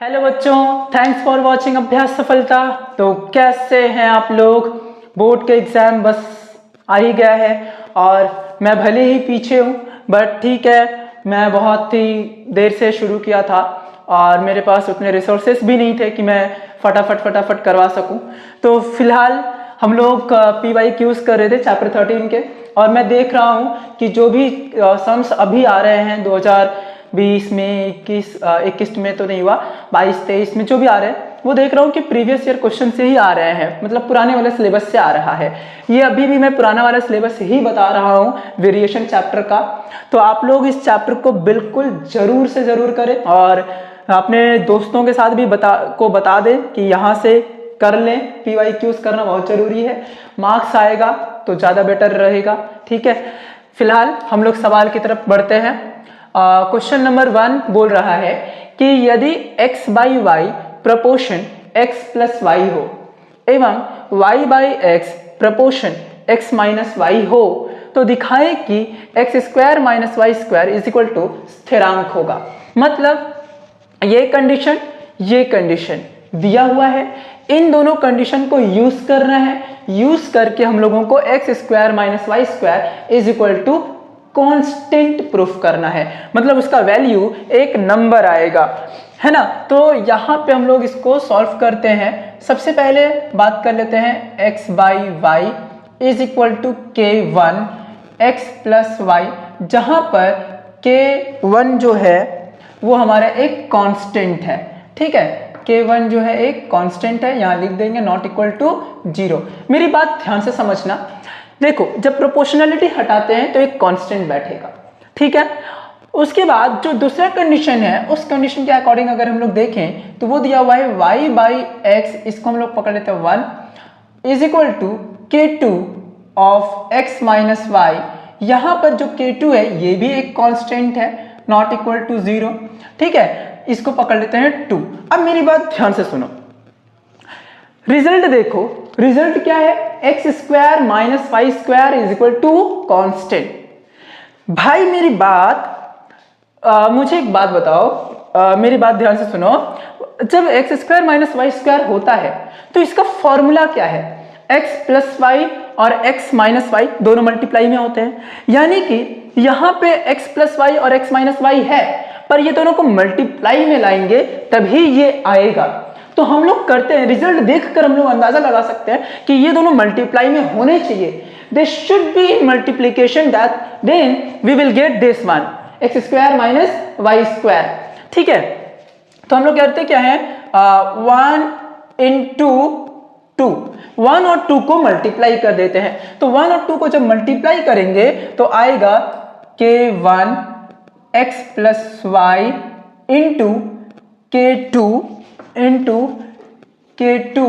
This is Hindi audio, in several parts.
हेलो बच्चों, थैंक्स फॉर वॉचिंग अभ्यास सफलता। तो कैसे हैं आप लोग? बोर्ड के एग्ज़ाम बस आ ही गया है और मैं भले ही पीछे हूँ बट ठीक है, मैं बहुत ही देर से शुरू किया था और मेरे पास उतने रिसोर्सेस भी नहीं थे कि मैं फटाफट करवा सकूँ। तो फिलहाल हम लोग PYQs कर रहे थे चैप्टर 13 के, और मैं देख रहा हूँ कि जो भी सम्स अभी आ रहे हैं 2020 में, 21 में तो नहीं हुआ, 22-23 में जो भी आ रहे हैं वो देख रहा हूँ कि प्रीवियस ईयर क्वेश्चन से ही आ रहे हैं, मतलब पुराने वाले सिलेबस से आ रहा है। ये अभी भी मैं पुराना वाला सिलेबस ही बता रहा हूँ, वेरिएशन चैप्टर का। तो आप लोग इस चैप्टर को बिल्कुल जरूर से जरूर करें और अपने दोस्तों के साथ भी बता दें कि यहाँ से कर लें। PYQs करना बहुत जरूरी है, मार्क्स आएगा तो ज़्यादा बेटर रहेगा। ठीक है, फिलहाल हम लोग सवाल की तरफ बढ़ते हैं। क्वेश्चन नंबर 1 बोल रहा है कि यदि x by Y proportion x plus Y हो एवं y by x proportion x minus Y हो तो दिखाएं कि x square minus Y square is equal to स्थिरांक होगा। मतलब ये कंडीशन दिया हुआ है, इन दोनों कंडीशन को यूज करना है। यूज करके हम लोगों को x square minus Y square is equal to constant proof करना है, मतलब उसका वैल्यू एक नंबर आएगा, है ना। तो यहाँ पे हम लोग इसको सॉल्व करते हैं। सबसे पहले बात कर लेते हैं x by Y is equal to k1 x plus Y, जहां पर k1 जो है वो हमारा एक कांस्टेंट है। ठीक है, k1 जो है एक कांस्टेंट है, यहां लिख देंगे नॉट इक्वल टू 0। मेरी बात ध्यान से समझना, देखो जब प्रोपोर्शनलिटी हटाते हैं तो एक कांस्टेंट बैठेगा। ठीक है, उसके बाद जो दूसरा कंडीशन है उस कंडीशन के अकॉर्डिंग अगर हम लोग देखें तो वो दिया हुआ है y बाई एक्स, इसको हम लोग पकड़ लेते हैं 1 is equal to k2 of x minus Y. यहां पर जो k2 है ये भी एक कांस्टेंट है, नॉट इक्वल टू 0। ठीक है, इसको पकड़ लेते हैं 2। अब मेरी बात ध्यान से सुनो, रिजल्ट देखो, रिजल्ट क्या है, X square minus Y square is equal to constant. भाई मेरी बात मुझे एक बात बताओ, मेरी बात ध्यान से सुनो। जब X square minus Y square होता है तो इसका फॉर्मूला क्या है, एक्स प्लस वाई और एक्स माइनस वाई दोनों मल्टीप्लाई में होते हैं, यानी कि यहां पे एक्स प्लस वाई और एक्स माइनस वाई है, पर ये दोनों को मल्टीप्लाई में लाएंगे तभी ये आएगा। तो हम लोग करते हैं, रिजल्ट देखकर हम लोग अंदाजा लगा सकते हैं कि ये दोनों मल्टीप्लाई में होने चाहिए। They should be in multiplication, that then we will get this one, X square minus Y square. ठीक है, तो हम लोग करते क्या है, 1 इंटू 2, 1 और 2 को मल्टीप्लाई कर देते हैं। तो 1 और 2 को जब मल्टीप्लाई करेंगे तो आएगा k1 x plus Y into k2 into k2,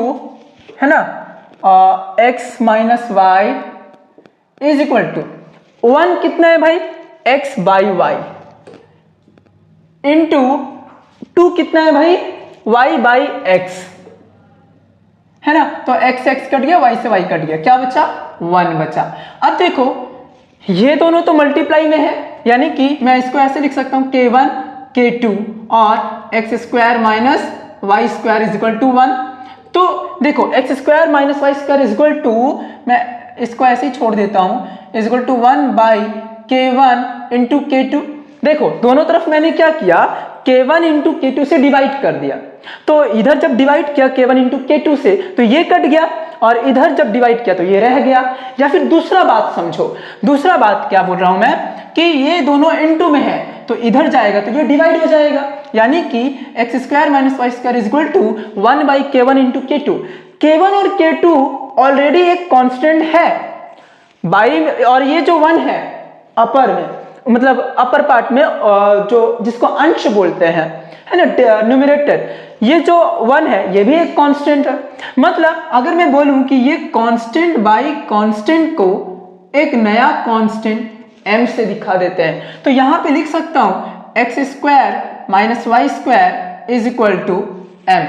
है ना, x minus Y is equal to 1 कितना है भाई, x बाई वाई इंटू 2 कितना है भाई, y बाई x, है ना। तो x x कट गया, y से y कट गया, क्या बचा, 1 बचा। अब देखो ये दोनों तो मल्टीप्लाई में है, यानी कि मैं इसको ऐसे लिख सकता हूं k1 k2 और X square minus Y square is equal to 1। तो देखो X square minus Y square is equal to, मैं इसको ऐसे ही छोड़ देता हूं, is equal to 1 by k1 into k2। देखो दोनों तरफ मैंने क्या किया, k1 इंटू k2 से डिवाइड कर दिया। तो इधर जब डिवाइड किया k1 इंटू k2 से तो ये कट गया, और इधर जब डिवाइड किया तो ये रह गया। या फिर दूसरा बात समझो, दूसरा बात क्या बोल रहा हूं मैं कि ये दोनों इनटू में है तो इधर जाएगा तो ये डिवाइड हो जाएगा, यानी कि X square minus Y square is equal to 1 by k1 into k2। k1 और k2 ऑलरेडी एक कांस्टेंट है बाई, और ये जो 1 है अपर में, मतलब अपर पार्ट में, जो जिसको अंश बोलते हैं, है ना, न्यूमरेटर, ये जो 1 है ये भी एक कांस्टेंट है। मतलब अगर मैं बोलूं कि ये कांस्टेंट बाई कांस्टेंट को एक नया कांस्टेंट m से दिखा देते हैं, तो यहां पे लिख सकता हूं X square minus Y square is equal to m,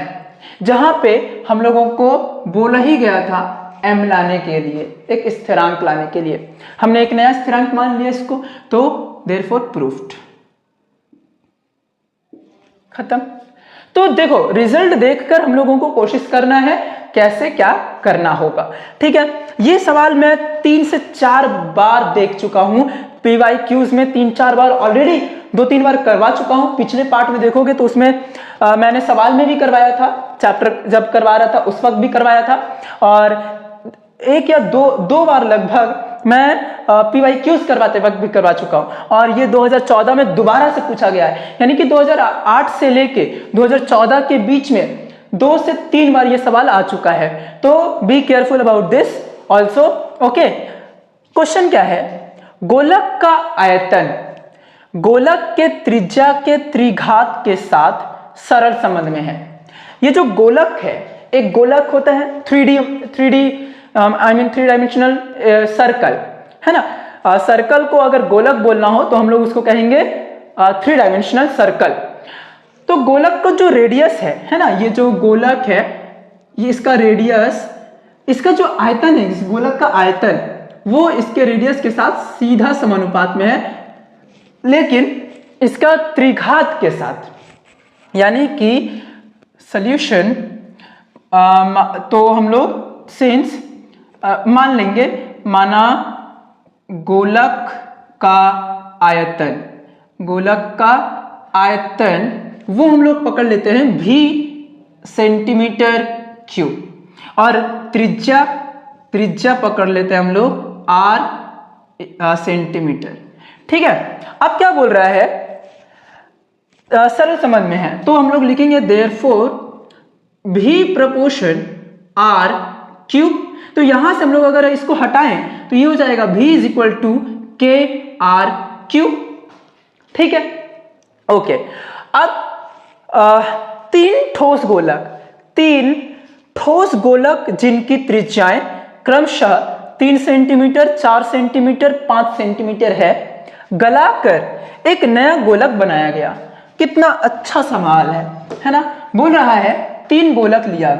जहां पे हम लोगों को बोला ही गया था m लाने के लिए, एक स्थिरांक लाने के लिए। हमने एक नया स्थिरांक मान लिया इसको, तो देयरफॉर प्रूफ्ड, खत्म। तो देखो रिजल्ट देखकर हम लोगों को कोशिश करना है कैसे क्या करना होगा, ठीक है। ये सवाल मैं 3 से 4 बार देख चुका हूं, PYQs में 3-4 बार ऑलरेडी 2-3 बार करवा चुका हूं। पिछले पार्ट में देखोगे तो उसमें मैंने सवाल में भी करवाया था, चैप्टर जब करवा रहा था उस वक्त भी करवाया था, और 1 या 2 बार लगभग मैं PYQs करवाते वक्त भी करवा चुका हूं। और ये 2014 में दोबारा से पूछा गया है, यानी कि 2008 से लेके 2014 के बीच में 2 से 3 बार ये सवाल आ चुका है। तो be careful about this also, okay. Question क्या है, गोलक का आयतन गोलक के त्रिज्या के त्रिघात के साथ सरल संबंध में है। ये जो गोलक है, एक गोलक होता है 3 डायमेंशनल सर्कल, है ना। सर्कल को अगर गोलक बोलना हो तो हम लोग उसको कहेंगे 3 डायमेंशनल सर्कल। तो गोलक का जो रेडियस है ना, ये जो गोलक है, ये इसका रेडियस, इसका जो आयतन है, इस गोलक का आयतन वो इसके रेडियस के साथ सीधा समानुपात में है, लेकिन इसका त्रिघात के साथ, यानी कि सॉल्यूशन, तो हम लोग सिंस मान लेंगे, माना गोलक का आयतन वो हम लोग पकड़ लेते हैं V सेंटीमीटर क्यूब, और त्रिज्या पकड़ लेते हैं हम लोग R सेंटीमीटर, ठीक है। अब क्या बोल रहा है, सरल संबंध में है, तो हम लोग लिखेंगे therefore V proportion R cube. तो यहां से हम लोग अगर इसको हटाएं तो ये हो जाएगा V इज इक्वल टू के आर क्यूब, ठीक है, ओके। अब 3 ठोस गोलक जिनकी त्रिज्याएं क्रमशः 3 सेंटीमीटर, 4 सेंटीमीटर, 5 सेंटीमीटर है, गलाकर एक नया गोलक बनाया गया। कितना अच्छा सवाल है ना। बोल रहा है 3 गोलक लिया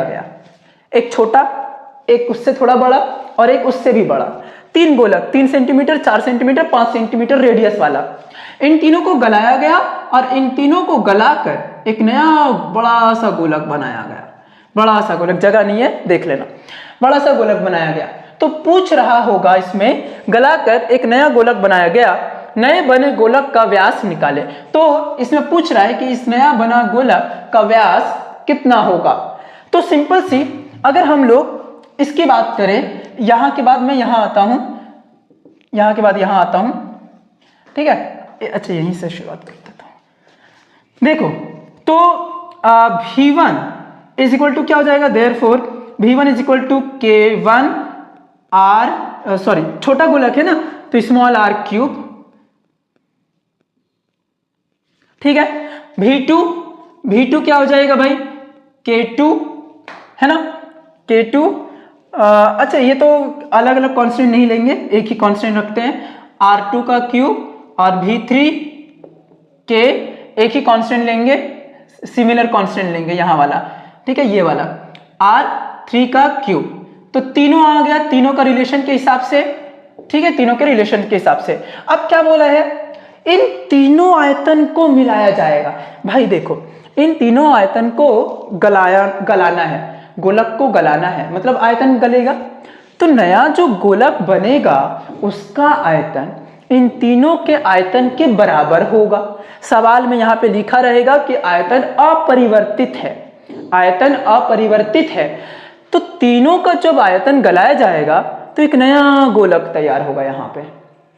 गया, एक छोटा, एक उससे थोड़ा बड़ा और एक उससे भी बड़ा। 3 गोलक, 3 सेंटीमीटर, 4 सेंटीमीटर, 5 सेंटीमीटर रेडियस वाला। इन तीनों को गलाया गया और इन तीनों को गलाकर एक नया बड़ा सा गोलक बनाया गया। बड़ा सा गोलक, जगह नहीं है देख लेना, बड़ा सा गोलक बनाया गया। तो पूछ रहा होगा इसमें, गलाकर एक नया गोलक बनाया गया, नए बने गोलक का व्यास निकाले। तो इसमें पूछ रहा है कि इस नया बना गोलक का व्यास कितना होगा। तो सिंपल सी, अगर हम लोग इसकी बात करें, यहां के बाद मैं यहां आता हूं, यहां के बाद यहां आता हूं, ठीक है। अच्छा, यहीं से शुरुआत कर देता हूं। देखो तो V1 इज इक्वल टू क्या हो जाएगा, therefore V1 is equal to K1 R, sorry छोटा गोलक है ना, तो स्मॉल r क्यूब, ठीक है। V2 क्या हो जाएगा भाई, K2, है ना, K2। अच्छा, ये तो अलग अलग कांस्टेंट नहीं लेंगे, एक ही कांस्टेंट रखते हैं, R2 का क्यूब, और V3 के एक ही कांस्टेंट लेंगे, सिमिलर कांस्टेंट लेंगे यहाँ वाला, ठीक है, ये वाला R3 का क्यूब। तो तीनों आ गया, तीनों का रिलेशन के हिसाब से, ठीक है, तीनों के रिलेशन के हिसाब से। अब क्या बोला है, इन तीनों आयतन को मिलाया जाएगा। भाई देखो, इन तीनों आयतन को गलाना है, गोलक को गलाना है, मतलब आयतन गलेगा। तो नया जो गोलक बनेगा उसका आयतन इन तीनों के आयतन के बराबर होगा। सवाल में यहां पे लिखा रहेगा कि आयतन अपरिवर्तित है, आयतन अपरिवर्तित है। तो तीनों का जब आयतन गलाया जाएगा तो एक नया गोलक तैयार होगा यहाँ पे,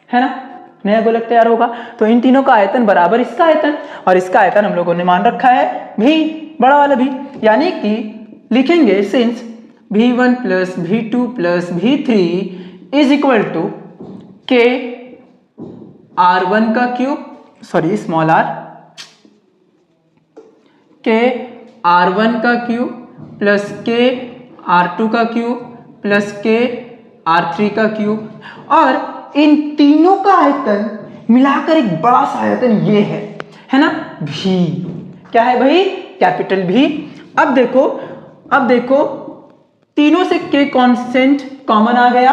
है ना, नया गोलक तैयार होगा। तो इन तीनों का आयतन बराबर इसका आयतन, और इसका आयतन हम लोगों ने मान रखा है भी, बड़ा वाला भी, यानी कि लिखेंगे since V1 plus V2 plus V3 is equal to K R1 का cube, sorry small r, K R1 का क्यूब प्लस K R2 का क्यूब प्लस K R3 का क्यूब, और इन तीनों का आयतन मिलाकर एक बड़ा सा आयतन ये है ना, V। क्या है भाई, कैपिटल V। अब देखो तीनों से K कांस्टेंट कॉमन आ गया,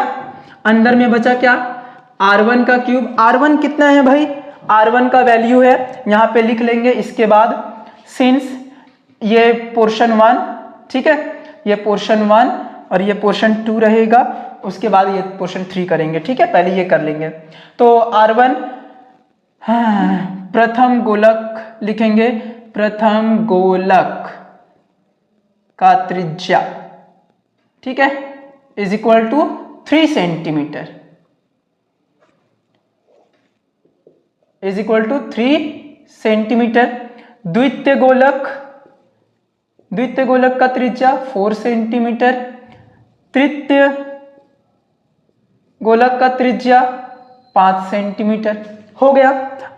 अंदर में बचा क्या, R1 का क्यूब। R1 कितना है भाई, R1 का वैल्यू है यहाँ पे लिख लेंगे। इसके बाद सिंस ये पोर्शन 1, ठीक है, ये पोर्शन 1 और ये पोर्शन 2 रहेगा, उसके बाद ये पोर्शन 3 करेंगे, ठीक है, पहले ये कर लेंगे। तो R1 प्रथम गोलक लिखेंगे, प्रथम गोलक का त्रिज्या, ठीक है, is equal to 3 centimetre, is equal to 3 centimetre. द्वितीय गोलक का त्रिज्या 4 सेंटीमीटर, तृतीय गोलक का त्रिज्या 5 सेंटीमीटर हो गया।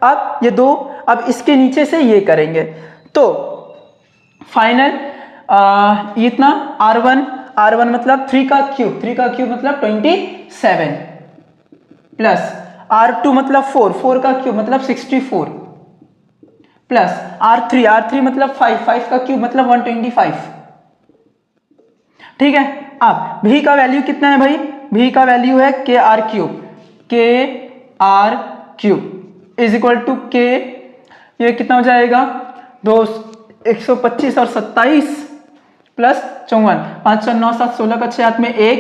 अब ये दो, अब इसके नीचे से ये करेंगे तो फाइनल इतना R1 मतलब 3 का क्यूब मतलब 27 प्लस R2 मतलब 4 का क्यूब मतलब 64 प्लस R3 मतलब 5 का क्यूब मतलब 125, ठीक है। अब V का वैल्यू कितना है भाई? V का वैल्यू है KR cube is equal to K, ये कितना हो जाएगा 125 और 27 प्लस 54, 5 6 9 7 16 का 6 हाथ में 1,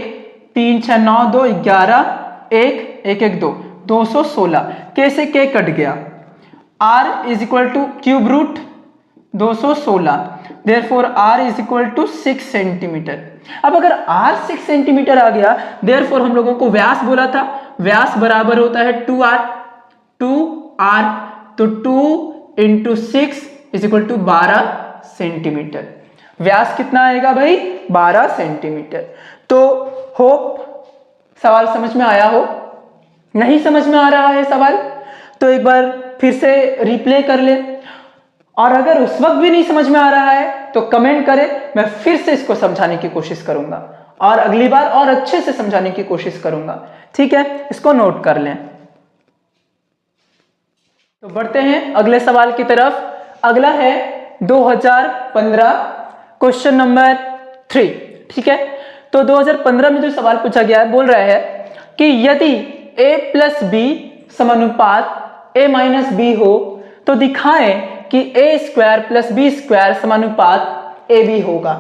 3 6 9 2 11 1 1 1 2 216, K से K कट गया। R is equal to cube root 216, therefore R is equal to 6 centimetre. अब अगर R 6 सेंटीमीटर आ गया, देयरफॉर हम लोगों को व्यास बोला था, व्यास बराबर होता है 2R, तो 2 into 6 is equal to 12 centimetre. व्यास कितना आएगा भाई? 12 सेंटीमीटर। तो होप सवाल समझ में आया हो। नहीं समझ में आ रहा है सवाल तो एक बार फिर से रिप्ले कर ले, और अगर उस वक्त भी नहीं समझ में आ रहा है तो कमेंट करें, मैं फिर से इसको समझाने की कोशिश करूंगा और अगली बार और अच्छे से समझाने की कोशिश करूंगा, ठीक है। इसको नोट कर लें। तो बढ़ते हैं अगले सवाल की तरफ। अगला है 2015 क्वेश्चन नंबर 3, ठीक है। तो 2015 में जो सवाल पूछा गया है, बोल रहा है कि यदि a प्लस बी समानुपात a माइनस बी हो तो दिखाएं कि a square plus B square समानुपात ए बी होगा,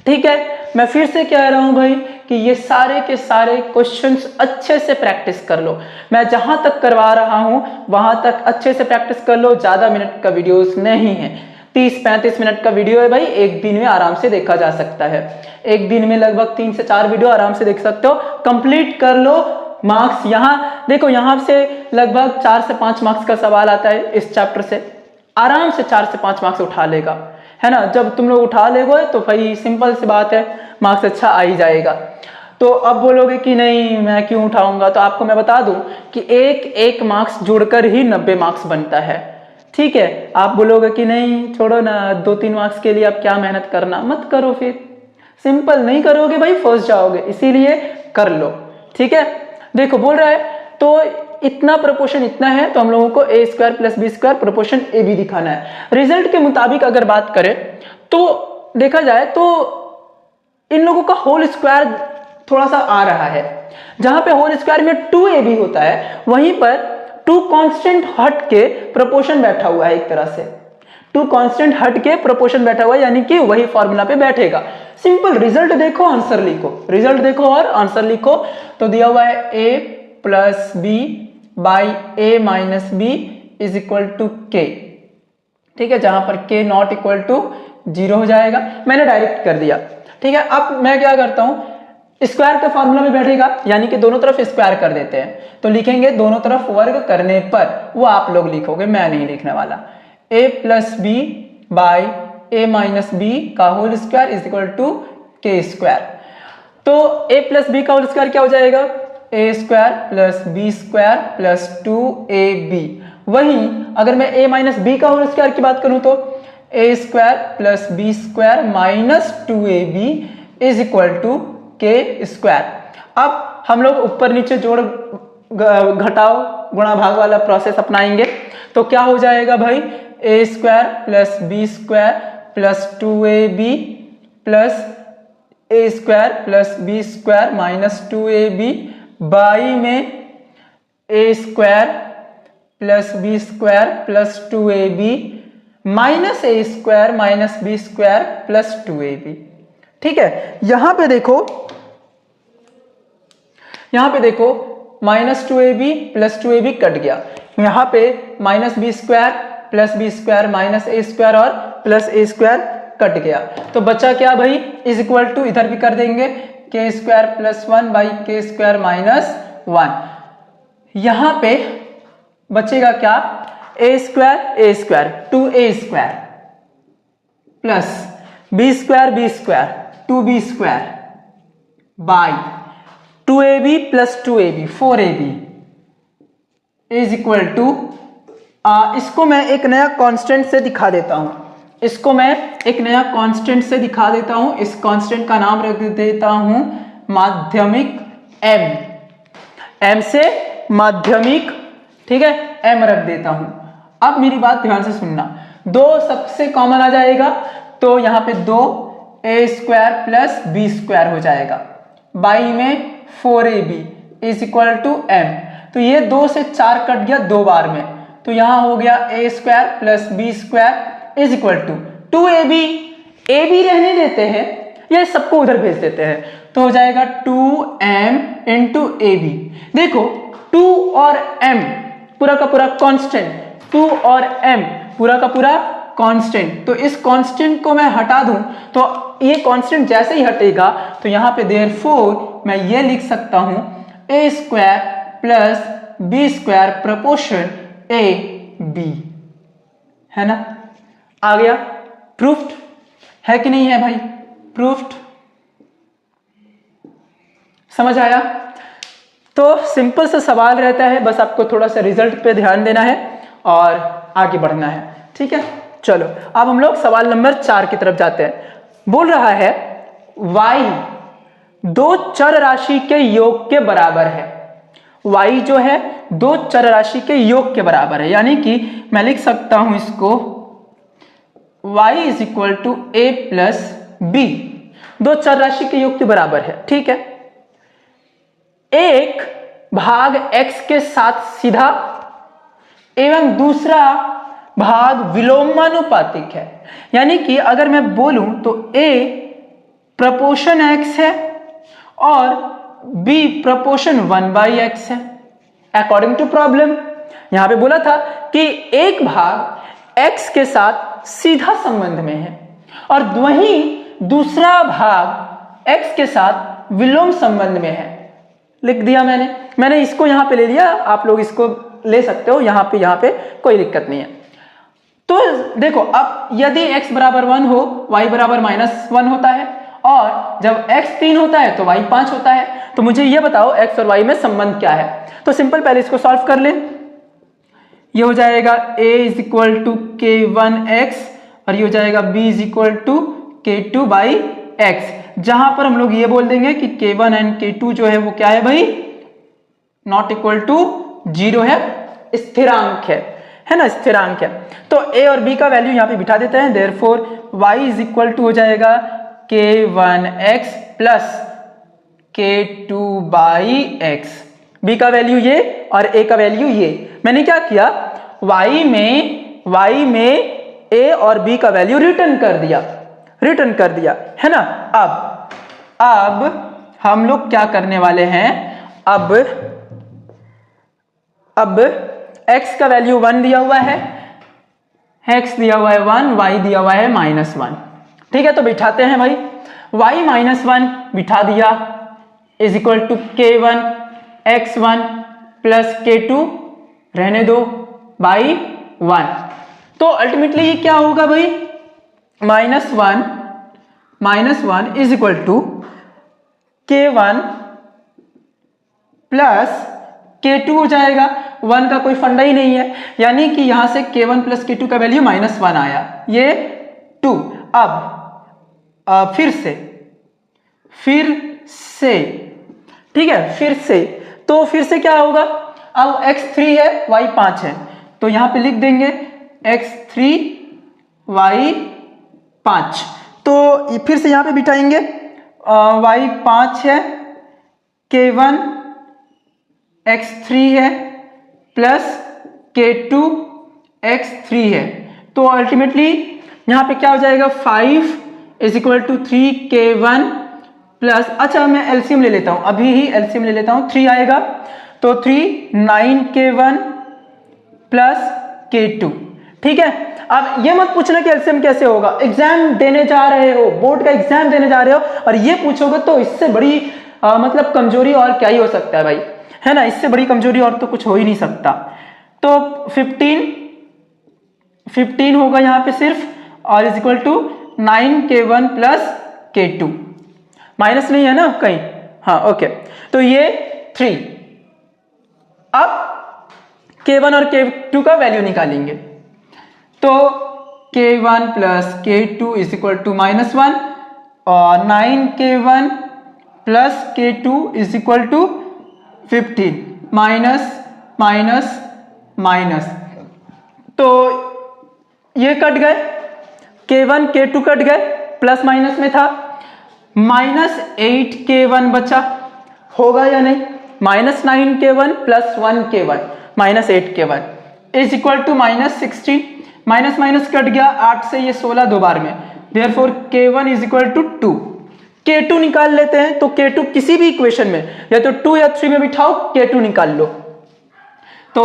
ठीक है। मैं फिर से कह रहा हूं भाई कि ये सारे के सारे क्वेश्चंस अच्छे से प्रैक्टिस कर लो। मैं जहां तक करवा रहा हूं वहां तक अच्छे से प्रैक्टिस कर लो। ज्यादा मिनट का वीडियोस नहीं है, 30-35 मिनट का वीडियो है भाई, एक दिन में आराम से देखा जा सकता है। एक दिन में लगभग 3 से 4 वीडियो आराम से देख सकते हो, कंप्लीट कर लो। मार्क्स यहाँ देखो, यहाँ से लगभग 4 से 5 मार्क्स का सवाल आता है इस चैप्टर से, आराम से 4 से 5 मार्क्स उठा लेगा, है ना। जब तुम लोग उठा लेगो तो भाई सिंपल सी बात है, मार्क्स अच्छा आ ही जाएगा। तो अब बोलोगे कि नहीं मैं क्यों उठाऊंगा, तो आपको मैं बता दूं कि एक मार्क्स जुड़कर ही 90 मार्क्स बनता है, ठीक है। आप बोलोगे कि नहीं छोड़ो ना, 2-3 मार्क्स के लिए आप क्या मेहनत करना, मत करो, फिर सिंपल नहीं करोगे भाई फंस जाओगे, इसीलिए कर लो, ठीक है। देखो बोल रहा है तो इतना प्रोपोर्शन इतना है, तो हम लोगों को a square plus B square proportion a b दिखाना है। रिजल्ट के मुताबिक अगर बात करें तो देखा जाए तो इन लोगों का होल स्क्वायर थोड़ा सा आ रहा है। जहां पे होल स्क्वायर में 2ab होता है, वहीं पर 2 कांस्टेंट हट के प्रोपोर्शन बैठा हुआ है। एक तरह से 2 कांस्टेंट हट के प्रोपोर्शन बैठा हुआ है, यानी कि वही फॉर्मूला पे बैठेगा। सिंपल, रिजल्ट देखो आंसर लिखो, रिजल्ट देखो और आंसर लिखो। तो दिया हुआ है a plus B by a minus B is equal to k, ठीक है, जहां पर k नॉट इक्वल टू 0 हो जाएगा। मैंने डायरेक्ट कर दिया, ठीक है। अब मैं क्या करता हूं, स्क्वायर का फॉर्मूला में बैठेगा, यानी कि दोनों तरफ स्क्वायर कर देते हैं, तो लिखेंगे दोनों तरफ वर्ग करने पर, वो आप लोग लिखोगे, मैं नहीं लिखने वाला। a plus B by a minus b का whole square is equal to k square. तो a प्लस बी का होल स्क्वायर क्या हो जाएगा, a square plus B square plus 2ab। वहीं अगर मैं a माइनस बी का होल स्क्वायर की बात करूं तो a square plus B square minus 2ab is equal to k square. अब हम लोग ऊपर नीचे जोड़ घटाओ गुणा भाग वाला प्रोसेस अपनाएंगे, तो क्या हो जाएगा भाई, a square plus B square plus 2ab plus a square plus B square minus 2ab by में a square plus B square plus 2ab minus A square minus B square plus 2ab। ठीक है, यहां पे देखो minus 2ab plus 2ab cut गया, यहां पे minus B square minus A square और प्लस ए स्क्वायर कट गया, तो बचा क्या भाई, इज इक्वल टू इधर भी कर देंगे k square plus 1 by k square minus 1। यहां पे बचेगा क्या, a square 2a square plus B square 2b square by 2ab plus 2ab 4ab is equal to, इसको मैं एक नया कांस्टेंट से दिखा देता हूं, इस कांस्टेंट का नाम रख देता हूं माध्यमिक m से माध्यमिक, ठीक है, m रख देता हूं। अब मेरी बात ध्यान से सुनना, दो सबसे कॉमन आ जाएगा, तो यहां पे 2a square plus B square हो जाएगा, बाई में 4ab is equal to m, तो ये 2 से 4 कट गया 2 बार में, तो यहां हो गया a square plus B square is equal to 2ab, ab रहने देते हैं, ये सबको उधर भेज देते हैं, तो हो जाएगा 2m इंटू ab। देखो 2 और m पूरा का पूरा कांस्टेंट, 2 और m पूरा का पूरा कांस्टेंट, तो इस कांस्टेंट को मैं हटा दूं तो ये कांस्टेंट जैसे ही हटेगा तो यहां पे देयरफॉर मैं ये लिख सकता हूं a square plus B square proportion a b, है ना, आ गया, प्रूफ्ड है कि नहीं है भाई, प्रूफ्ड, समझ आया। तो सिंपल सा सवाल रहता है, बस आपको थोड़ा सा रिजल्ट पे ध्यान देना है और आगे बढ़ना है, ठीक है। चलो अब हम लोग सवाल नंबर 4 की तरफ जाते हैं। बोल रहा है y दो चर राशि के योग के बराबर है, y जो है दो चर राशि के योग के बराबर है, यानी कि मैं लिख सकता हूं इसको y is equal to a plus B, दो चर राशि के योग के बराबर है, ठीक है। एक भाग x के साथ सीधा एवं दूसरा भाग विलोमानुपातिक है, यानी कि अगर मैं बोलूं तो a प्रपोर्शन x है और b प्रपोर्शन 1/x है, अकॉर्डिंग टू प्रॉब्लम। यहां पे बोला था कि एक भाग x के साथ सीधा संबंध में है और वहीं दूसरा भाग x के साथ विलोम संबंध में है, लिख दिया मैंने इसको यहां पे ले लिया, आप लोग इसको ले सकते हो, यहां पे कोई दिक्कत नहीं है। तो देखो अब यदि x बराबर 1 हो, y बराबर -1 होता है, और जब x 3 होता है तो y 5 होता है, तो मुझे ये बताओ x और y में संबंध क्या है। तो सिंपल, पहले इसको सॉल्व कर लें, ये हो जाएगा a is equal to k1x और ये हो जाएगा b is equal to k2/x, जहां पर हम लोग ये बोल देंगे कि k1 एंड k2 जो है वो क्या है भाई, नॉट इक्वल टू 0 है, स्थिरांक है ना, स्थिरांक है। तो a और b का वैल्यू यहां पे बिठा देते हैं, therefore y is equal to हो जाएगा k1x प्लस k2/x, b का वैल्यू ये और a का वैल्यू ये। मैंने क्या किया, y में a और b का वैल्यू रिटर्न कर दिया, है ना। अब हम लोग क्या करने वाले हैं, अब x का वैल्यू 1 दिया हुआ है, x दिया हुआ है 1, y दिया हुआ है -1, ठीक है। तो बिठाते हैं भाई, y -1 बिठा दिया is equal to k1 x1 plus k2 रहने दो बाई 1, तो अल्टीमेटली ये क्या होगा भाई, -1 is equal to k1 plus k2 हो जाएगा, 1 का कोई फंडा ही नहीं है, यानी कि यहां से k1 प्लस k2 का वैल्यू -1 आया, ये 2। अब फिर से ठीक है, फिर से क्या होगा, अब x 3 है y 5 है, तो यहां पे लिख देंगे x 3 y 5, तो फिर से यहां पे बिठाएंगे y 5 है, k1 x 3 है प्लस k2x3 है। तो अल्टीमेटली यहाँ पे क्या हो जाएगा 5 is equal to 3k1 plus, अच्छा मैं एलसीएम ले लेता हूँ, अभी ही एलसीएम ले लेता हूँ, 3 आएगा तो 3 9k1 प्लस k2। ठीक है, अब ये मत पूछना कि एलसीएम कैसे होगा, एग्जाम देने जा रहे हो, बोर्ड का एग्जाम देने जा रहे हो और ये पूछोगे तो इससे बड़ी मतलब कमजोरी और क्या ही हो सकता है भाई, है ना, इससे बड़ी कमजोरी और तो कुछ हो ही नहीं सकता। तो 15 होगा यहाँ पे सिर्फ, और is equal to 9k1 plus k2, minus नहीं है ना कहीं, हाँ ओके। तो ये 3, अब k1 और k2 का वैल्यू निकालेंगे, तो k1 plus k2 is equal to -1 और 9k1 plus k2 is equal to 15, minus minus minus, तो ये कट गए, k1 k2 कट गए, प्लस माइनस में था, -8k1 बचा, होगा या नहीं, -9k1 plus 1k1 -8k1 is equal to -16, minus minus cut गया, 8 से ये 16 दो बार में, therefore k1 is equal to 2। k2 निकाल लेते हैं, तो k2 किसी भी इक्वेशन में या तो 2 या 3 में बिठाओ, k2 निकाल लो, तो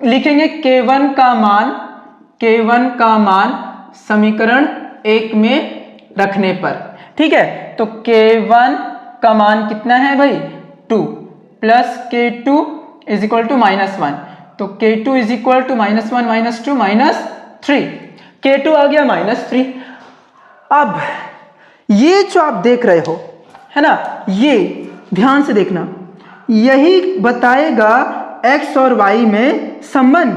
लिखेंगे k1 का मान समीकरण 1 में रखने पर। ठीक है, तो k1 का मान कितना है भाई 2 plus k2 is equal to -1, तो k2 is equal to -1 -2 -3, k2 आ गया -3। अब ये जो आप देख रहे हो है ना, ये ध्यान से देखना, यही बताएगा x और y में संबंध,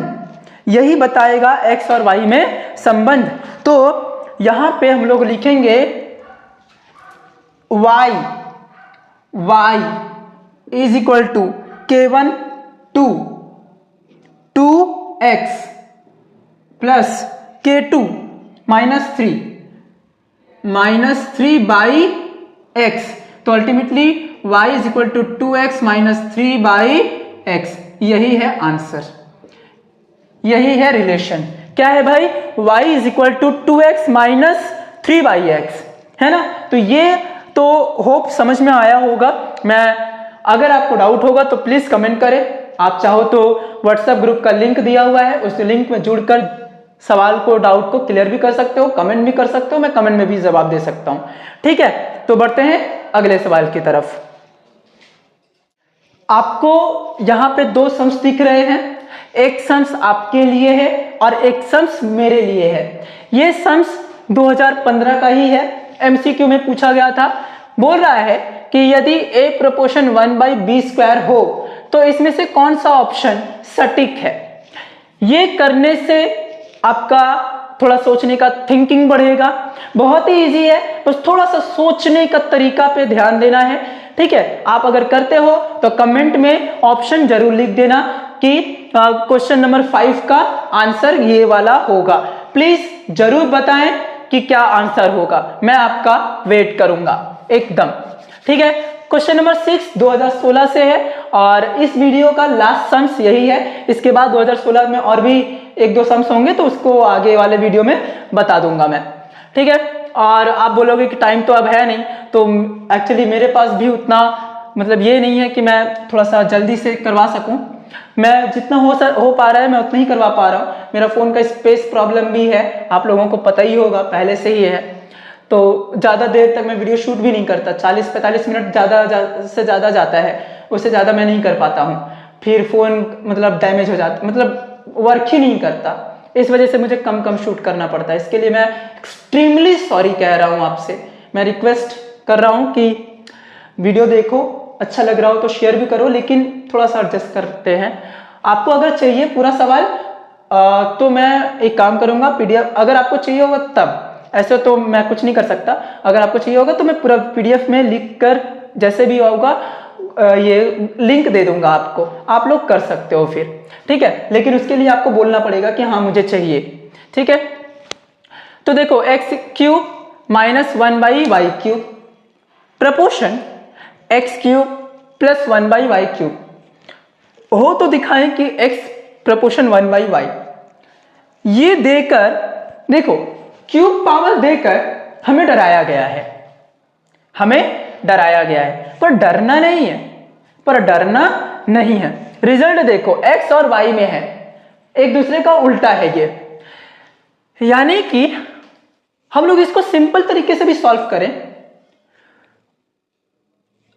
यही बताएगा x और y में संबंध। तो यहां पे हम लोग लिखेंगे y is equal to k1 2x plus k2 -3 by x, तो ultimately y is equal to 2x -3 by x, यही है आंसर, यही है रिलेशन। क्या है भाई, y is equal to 2x -3 by x, है ना। तो ये तो होप समझ में आया होगा। मैं अगर आपको डाउट होगा तो प्लीज कमेंट करें, आप चाहो तो व्हाट्सएप ग्रुप का लिंक दिया हुआ है, उस लिंक में जुड़कर सवाल को, डाउट को क्लियर भी कर सकते हो, कमेंट भी कर सकते हो, मैं कमेंट में भी जवाब दे सकता हूं। ठीक है, तो बढ़ते हैं अगले सवाल की तरफ। आपको यहां पे 2 सम्स दिख रहे हैं, एक सम्स आपके लिए है और एक सम्स मेरे लिए है। ये सम्स 2015 का ही है, एमसीक्यू में पूछा गया था। बोल रहा है कि यदि a प्रोपोर्शन 1/b² हो तो इसमें से कौन सा ऑप्शन सटीक है। ये करने से आपका थोड़ा सोचने का थिंकिंग बढ़ेगा, बहुत ही इजी है, बस थोड़ा सा सोचने का तरीका पे ध्यान देना है। ठीक है, आप अगर करते हो तो कमेंट में ऑप्शन जरूर लिख देना कि क्वेश्चन नंबर 5 का आंसर ये वाला होगा। प्लीज जरूर बताएं कि क्या आंसर होगा, मैं आपका वेट करूंगा एकदम। ठीक है, क्वेश्चन नंबर 6 2016 से है और इस वीडियो का लास्ट सम्स यही है। इसके बाद 2016 में और भी 1-2 सम्स होंगे तो उसको आगे वाले वीडियो में बता दूंगा मैं। ठीक है, और आप बोलोगे कि टाइम तो अब है नहीं, तो एक्चुअली मेरे पास भी उतना मतलब ये नहीं है कि मैं थोड़ा सा जल्दी से करवा सकूं। मैं जितना हो पा रहा है मैं उतना ही करवा पा रहा हूं। मेरा फोन का स्पेस प्रॉब्लम भी है, आप लोगों को पता ही होगा, पहले से ही है, तो ज़्यादा देर तक मैं वीडियो शूट भी नहीं करता। 40-45 मिनट से ज़्यादा जाता है, उससे ज़्यादा मैं नहीं कर पाता हूँ। फिर फ़ोन मतलब डैमेज हो जाता, मतलब वर्क ही नहीं करता, इस वजह से मुझे कम शूट करना पड़ता है। इसके लिए मैं एक्सट्रीमली सॉरी कह रहा हूँ आपसे। मैं रिक्वेस्ट कर रहा हूँ कि वीडियो देखो, अच्छा लग रहा हो तो शेयर भी करो, लेकिन थोड़ा सा एडजस्ट करते हैं। आपको अगर चाहिए पूरा सवाल तो मैं एक काम करूँगा, PDF अगर आपको चाहिए होगा तब, ऐसे तो मैं कुछ नहीं कर सकता। अगर आपको चाहिए होगा तो मैं पूरा PDF में लिख कर जैसे भी होगा ये लिंक दे दूंगा आपको, आप लोग कर सकते हो फिर। ठीक है, लेकिन उसके लिए आपको बोलना पड़ेगा कि हाँ मुझे चाहिए। ठीक है, तो देखो x³ - 1/y³ proportion x³ + 1/y³ हो तो दिखाएं कि x प्रपोर्शन 1/y। ये देकर देखो, क्यूब पावर देकर हमें डराया गया है, हमें डराया गया है, पर डरना नहीं है, पर डरना नहीं है। रिजल्ट देखो, x और y में है, एक दूसरे का उल्टा है ये, यानी कि हम लोग इसको सिंपल तरीके से भी सॉल्व करें।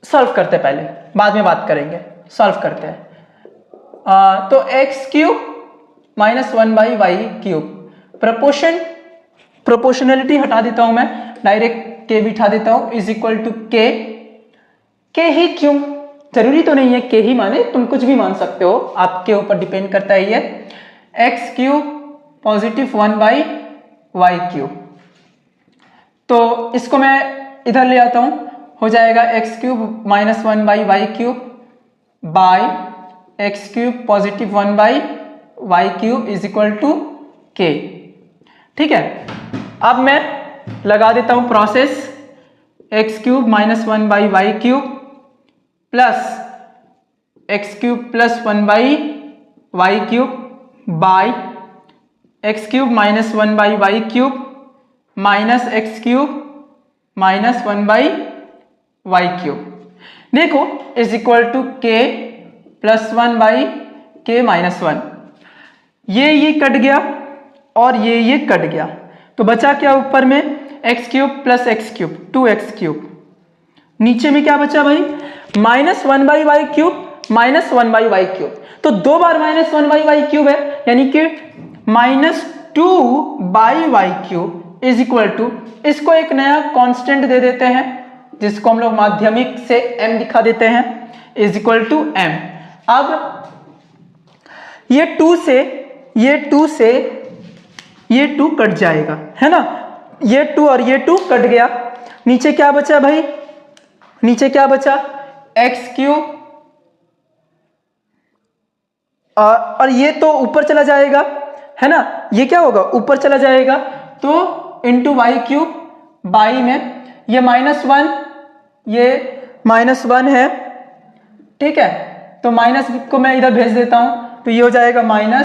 सॉल्व करते पहले, बाद में बात करेंगे, सॉल्व करते हैं। तो x cube minus 1/y cube, proportionality हटा देता हूं मैं, डायरेक्ट k बिठा देता हूं, इज इक्वल टू k ही क्यों, जरूरी तो नहीं है k ही माने, तुम कुछ भी मान सकते हो, आपके ऊपर डिपेंड करता है ये। x cube positive 1/y cube, तो इसको मैं इधर ले आता हूं, हो जाएगा x cube minus 1/y cube by x cube positive 1/y cube is equal to k। ठीक है, अब मैं लगा देता हूं process, x cube minus 1/y cube plus x cube plus 1/y cube by x cube minus 1/y cube minus x cube minus 1/y cube. देखो is equal to k plus 1/k minus 1, ये कट गया और ये कट गया, तो बचा क्या ऊपर में, x cube plus x cube 2x cube, नीचे में क्या बचा भाई, minus 1/y cube minus 1/y cube, तो दो बार माइनस 1/y क्यूब है, यानी कि minus 2/y cube is equal to, इसको एक नया कांस्टेंट दे देते हैं जिसको हम लोग माध्यमिक से m दिखा देते हैं, इज इक्वल टू m। अब ये 2 से ये 2 कट जाएगा, है ना, ये 2 और ये 2 कट गया, नीचे क्या बचा भाई, नीचे क्या बचा, x क्यूब और ये तो ऊपर चला जाएगा, है ना, ये क्या होगा, ऊपर चला जाएगा, तो इंटू वाई क्यूब, बाई में ये -1, ये -1 है, ठीक है, तो माइनस को मैं इधर भेज देता हूं, तो ये हो जाएगा -m।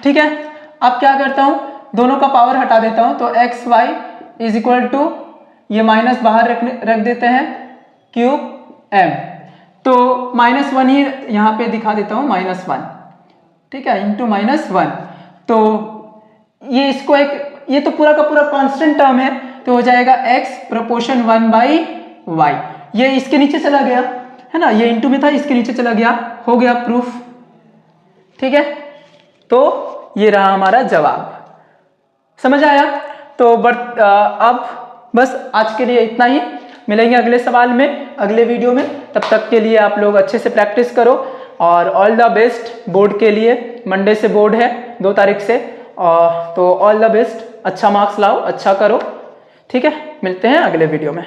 ठीक है, अब क्या करता हूं, दोनों का पावर हटा देता हूं, तो X Y is equal to, ये माइनस बाहर रख देते हैं, क्यूब m, तो -1 ही यहां पे दिखा देता हूं, -1, ठीक है, इंटू -1, तो ये इसको एक, ये तो पूरा का पूरा कांस्टेंट टर्म है, तो हो जाएगा x प्रोपोर्शन 1/y, ये इसके नीचे चला गया, है ना, ये इंटू में था, इसके नीचे चला गया, हो गया प्रूफ। ठीक है, तो ये रहा हमारा जवाब, समझ आया। तो अब बस आज के लिए इतना ही, मिलेंगे अगले सवाल में, अगले वीडियो में, तब तक के लिए आप लोग अच्छे से प्रैक्टिस करो और ऑल द बेस्ट बोर्ड के लिए। मंडे से बोर्ड है 2 तारीख से, और तो ऑल द बेस्ट, अच्छा मार्क्स लाओ, अच्छा करो। ठीक है, मिलते हैं अगले वीडियो में।